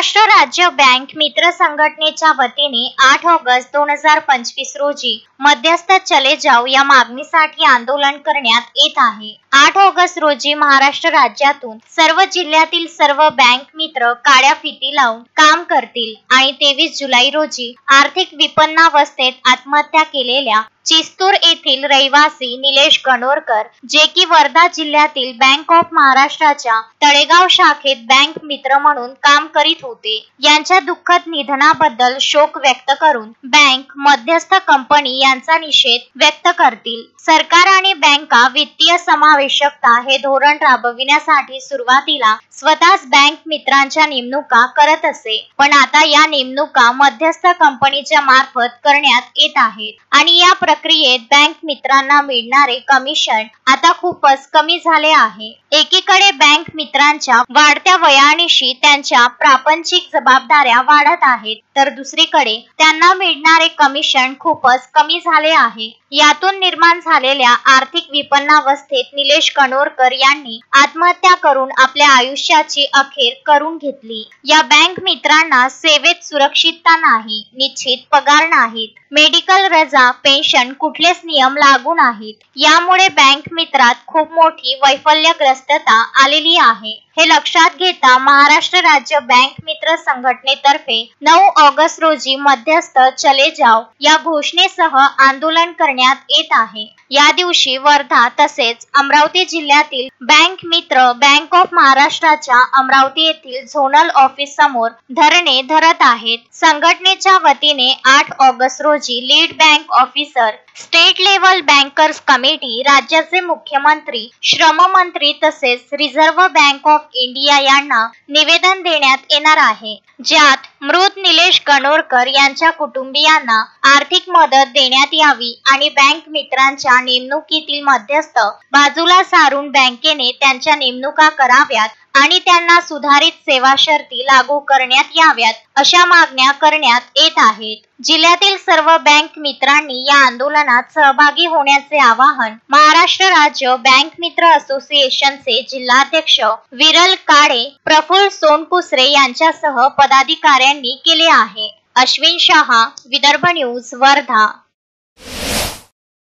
महाराष्ट्र राज्य बँक मित्र संघटनेच्या वतीने 8 ऑगस्ट 2025 रोजी मध्यस्थ चले जाव या मागणीसाठी आंदोलन करण्यात येत आहे। 8 ऑगस्ट रोजी महाराष्ट्र राज्यातून सर्व जिल्ह्यातील सर्व बँक मित्र काळ्या फिती लावून काम करतील आणि 23 जुलै रोजी आर्थिक विपन्नावस्थेत आत्महत्या केलेल्या चिस्तूर येथील रहिवासी निलेश गणोरकर, जे की वर्धा जिल्ह्यातील बँक ऑफ महाराष्ट्राच्या तळेगाव शाखेत बँक मित्र म्हणून काम करीत होते, यांच्या दुःखद निधनाबद्दल शोक व्यक्त करून बँक मध्यस्थ कंपनी यांचा निषेध व्यक्त करतील। सरकार आणि बँका वित्तीय समावेशकता हे धोरण राबविण्यासाठी सुरुवातीला स्वतःच बँक मित्रांच्या नेमणुका करत असे, पण आता या नेमणुका मध्यस्थ कंपनीच्या मार्फत करण्यात येत आहेत आणि या प्रक्रियेत बँक मित्रांना मिळणारे कमिशन आता खूपच कमी झाले आहे। एकीकडे बँक मित्रांच्या वाढत्या वयानिशी त्यांच्या प्रापंचिक जबाबदाऱ्या वाढत आहेत, तर दुसरीकडे त्यांना मिळणारे कमिशन खूपच कमी झाले आहे। यातून निर्माण झालेल्या आर्थिक विपन्नावस्थेत निलेश गणोरकर यांनी आत्महत्या करून आपल्या आयुष्याची अखेर करून घेतली। या बँक मित्रांना सेवेत सुरक्षितता नाही, निश्चित पगार नाहीत, मेडिकल रजा, पेन्शन कुठलेच नियम लागू नाहीत। यामुळे बँक मित्रात खूप मोठी वैफल्यग्रस्तता आलेली आहे। हे लक्षात घेता महाराष्ट्र राज्य बँक मित्र संघटनेतर्फे 9 ऑगस्ट रोजी मध्यस्थ चले जाव या घोषणेसह आंदोलन करण्यात येत आहे। या दिवशी वर्धा तसेच अमरावती जिल्ह्यातील बँक मित्र बँक ऑफ महाराष्ट्राच्या अमरावती येथील झोनल ऑफिस समोर धरणे धरत आहेत। संघटनेच्या वतीने 8 ऑगस्ट रोजी lead bank officer, state level bankers committee, राज्याचे मुख्यमंत्री, श्रम मंत्री तसेच रिझर्व्ह बँक ऑफ इंडिया यांना निवेदन देण्यात येणार आहे, ज्यात मृत निलेश गणोरकर यांच्या कुटुंबियांना आर्थिक मदत देण्यात यावी आणि बँक मित्रांच्या नेमणुकीतील मध्यस्थ बाजूला सारून बँकेने त्यांच्या नेमणुका कराव्यात आणि त्यांना सुधारित सेवा शर्ती लागू करण्यात याव्यात, अशा मागण्या करण्यात येत आहेत। जिल्ह्यातील सर्व बँक मित्रांनी या आंदोलनात सहभागी होण्याचे आवाहन महाराष्ट्र राज्य बँक मित्र असोसिएशनचे जिल्हाध्यक्ष विरल काळे, प्रफुल्ल सोनकुसरे यांच्यासह पदाधिकाऱ्यांनी केले आहे। अश्विन शहा, विदर्भ न्यूज, वर्धा।